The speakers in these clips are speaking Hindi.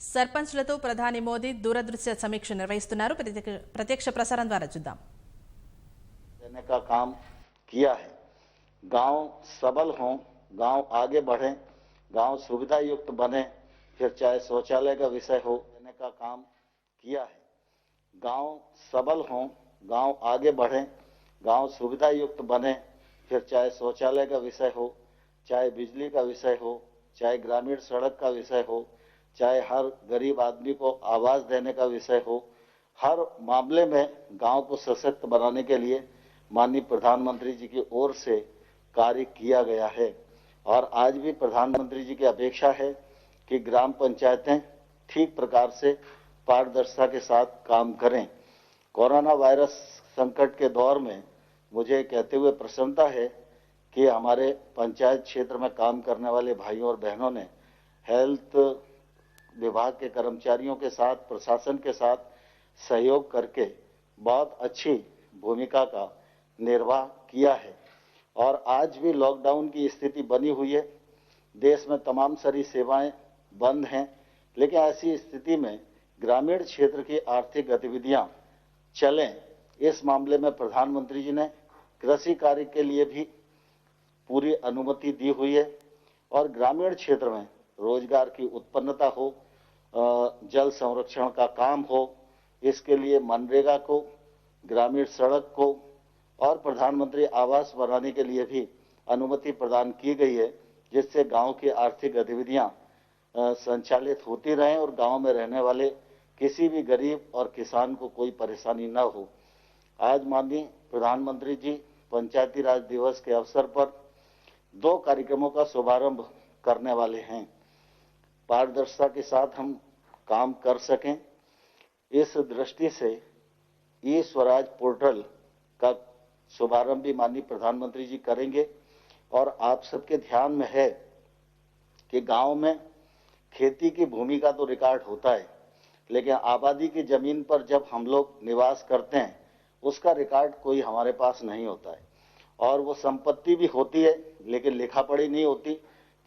సర్పంచ్లతో ప్రధాని మోదీ దూరదృశ్య సమీక్ష నిర్వహిస్తున్నారు. ప్రత్యక్ష ప్రసారం ద్వారా చూద్దాం. देने का काम किया है। गांव सबल हों, गांव आगे बढ़े, गांव सुविधा युक्त बने, फिर चाहे शौचालय का विषय हो, देने का काम किया है। गांव सबल हों, गांव आगे बढ़े, गांव सुविधा युक्त बने, फिर चाहे शौचालय का विषय हो, चाहे बिजली का विषय हो, चाहे ग्रामीण सड़क का विषय हो, चाहे हर गरीब आदमी को आवास देने का विषय हो, हर मामले में गांव को सशक्त बनाने के लिए माननीय प्रधानमंत्री जी की ओर से कार्य किया गया है। और आज भी प्रधानमंत्री जी की अपेक्षा है कि ग्राम पंचायतें ठीक प्रकार से पारदर्शिता के साथ काम करें। कोरोना वायरस संकट के दौर में मुझे कहते हुए प्रसन्नता है कि हमारे पंचायत क्षेत्र में काम करने वाले भाइयों और बहनों ने हेल्थ विभाग के कर्मचारियों के साथ, प्रशासन के साथ सहयोग करके बहुत अच्छी भूमिका का निर्वाह किया है। और आज भी लॉकडाउन की स्थिति बनी हुई है, देश में तमाम सारी सेवाएं बंद हैं, लेकिन ऐसी स्थिति में ग्रामीण क्षेत्र की आर्थिक गतिविधियां चलें, इस मामले में प्रधानमंत्री जी ने कृषि कार्य के लिए भी पूरी अनुमति दी हुई है। और ग्रामीण क्षेत्र में रोजगार की उत्पन्नता हो, जल संरक्षण का काम हो, इसके लिए मनरेगा को, ग्रामीण सड़क को और प्रधानमंत्री आवास बनाने के लिए भी अनुमति प्रदान की गई है, जिससे गांव की आर्थिक गतिविधियां संचालित होती रहें और गांव में रहने वाले किसी भी गरीब और किसान को कोई परेशानी न हो। आज माननीय प्रधानमंत्री जी पंचायती राज दिवस के अवसर पर 2 कार्यक्रमों का शुभारंभ करने वाले हैं। पारदर्शिता के साथ हम काम कर सकें, इस दृष्टि से ई स्वराज पोर्टल का शुभारंभ भी माननीय प्रधानमंत्री जी करेंगे। और आप सबके ध्यान में है कि गांव में खेती की भूमि का तो रिकॉर्ड होता है, लेकिन आबादी की जमीन पर जब हम लोग निवास करते हैं उसका रिकॉर्ड कोई हमारे पास नहीं होता है। और वो संपत्ति भी होती है लेकिन लिखा पढ़ी नहीं होती,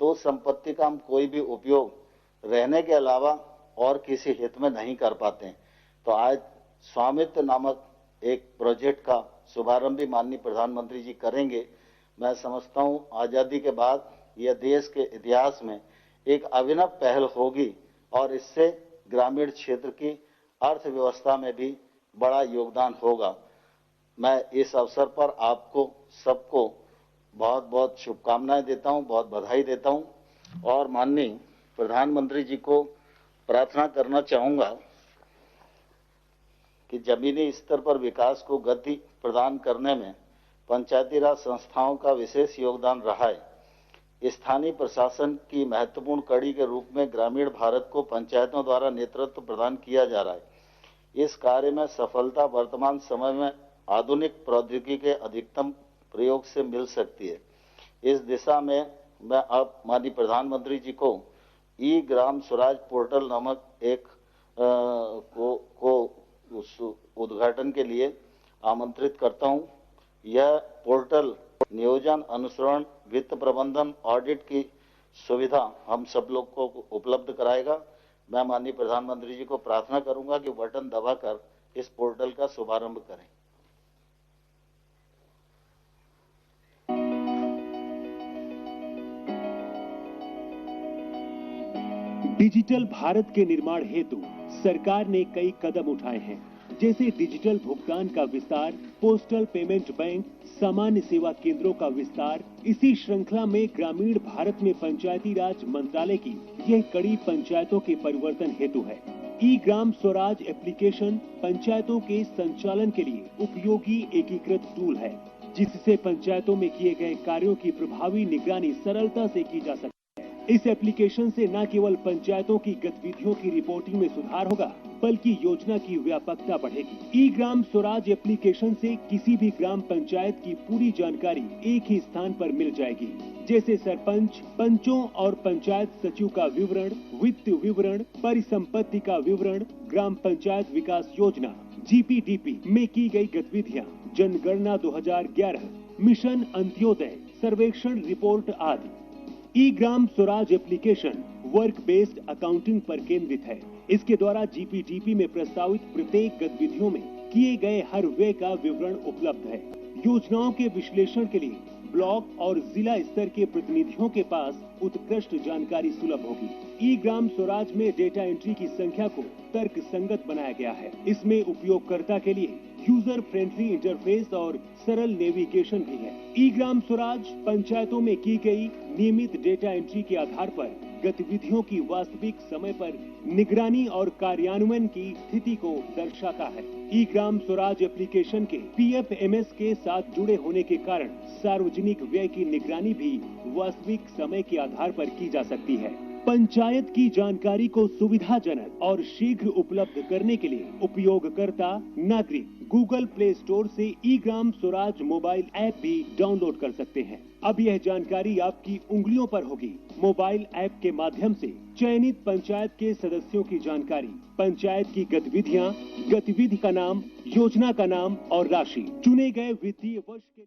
तो संपत्ति का हम कोई भी उपयोग रहने के अलावा और किसी हित में नहीं कर पाते हैं। तो आज स्वामित्व नामक एक प्रोजेक्ट का शुभारंभ भी माननीय प्रधानमंत्री जी करेंगे। मैं समझता हूं आजादी के बाद यह देश के इतिहास में एक अभिनव पहल होगी और इससे ग्रामीण क्षेत्र की अर्थव्यवस्था में भी बड़ा योगदान होगा। मैं इस अवसर पर आपको सबको बहुत बहुत शुभकामनाएं देता हूं, बहुत बधाई देता हूं और माननीय प्रधानमंत्री जी को प्रार्थना करना चाहूंगा कि जमीनी स्तर पर विकास को गति प्रदान करने में पंचायती राज संस्थाओं का विशेष योगदान रहा है। स्थानीय प्रशासन की महत्वपूर्ण कड़ी के रूप में ग्रामीण भारत को पंचायतों द्वारा नेतृत्व प्रदान किया जा रहा है। इस कार्य में सफलता वर्तमान समय में आधुनिक प्रौद्योगिकी के अधिकतम प्रयोग से मिल सकती है। इस दिशा में मैं अब माननीय प्रधानमंत्री जी को ई ग्राम स्वराज पोर्टल नामक एक उद्घाटन के लिए आमंत्रित करता हूं। यह पोर्टल नियोजन, अनुसरण, वित्त प्रबंधन, ऑडिट की सुविधा हम सब लोग को उपलब्ध कराएगा। मैं माननीय प्रधानमंत्री जी को प्रार्थना करूंगा कि बटन दबाकर इस पोर्टल का शुभारंभ करें। डिजिटल भारत के निर्माण हेतु सरकार ने कई कदम उठाए हैं, जैसे डिजिटल भुगतान का विस्तार, पोस्टल पेमेंट बैंक, सामान्य सेवा केंद्रों का विस्तार। इसी श्रृंखला में ग्रामीण भारत में पंचायती राज मंत्रालय की यह कड़ी पंचायतों के परिवर्तन हेतु है। ई ग्राम स्वराज एप्लीकेशन पंचायतों के संचालन के लिए उपयोगी एकीकृत टूल है, जिससे पंचायतों में किए गए कार्यों की प्रभावी निगरानी सरलता से की जा सकती है। इस एप्लीकेशन से न केवल पंचायतों की गतिविधियों की रिपोर्टिंग में सुधार होगा, बल्कि योजना की व्यापकता बढ़ेगी। ई ग्राम स्वराज एप्लीकेशन से किसी भी ग्राम पंचायत की पूरी जानकारी एक ही स्थान पर मिल जाएगी, जैसे सरपंच, पंचों और पंचायत सचिव का विवरण, वित्त विवरण, परिसंपत्ति का विवरण, ग्राम पंचायत विकास योजना GPDP में की गई गतिविधियाँ, जनगणना 2011, मिशन अंत्योदय, सर्वेक्षण रिपोर्ट आदि। E Gram Swaraj application work based accounting पर केंद्रित है। इसके द्वारा जीपीडीपी में प्रस्तावित प्रत्येक गतिविधियों में किए गए हर व्यय का विवरण उपलब्ध है। योजनाओं के विश्लेषण के लिए ब्लॉक और जिला स्तर के प्रतिनिधियों के पास उत्कृष्ट जानकारी सुलभ होगी। ई ग्राम स्वराज में डेटा एंट्री की संख्या को तर्क संगत बनाया गया है। इसमें उपयोगकर्ता के लिए यूजर फ्रेंडली इंटरफेस और सरल नेविगेशन भी है। ई ग्राम स्वराज पंचायतों में की गई नियमित डेटा एंट्री के आधार पर गतिविधियों की वास्तविक समय पर निगरानी और कार्यान्वयन की स्थिति को दर्शाता है। ई ग्राम स्वराज एप्लीकेशन के पीएफएमएस के साथ जुड़े होने के कारण सार्वजनिक व्यय की निगरानी भी वास्तविक समय के आधार पर की जा सकती है। पंचायत की जानकारी को सुविधाजनक और शीघ्र उपलब्ध करने के लिए उपयोगकर्ता नागरिक गूगल प्ले स्टोर से ई ग्राम स्वराज मोबाइल ऐप भी डाउनलोड कर सकते हैं। अब यह जानकारी आपकी उंगलियों पर होगी। मोबाइल ऐप के माध्यम से चयनित पंचायत के सदस्यों की जानकारी, पंचायत की गतिविधियां, गतिविधि का नाम, योजना का नाम और राशि, चुने गए वित्तीय वर्ष के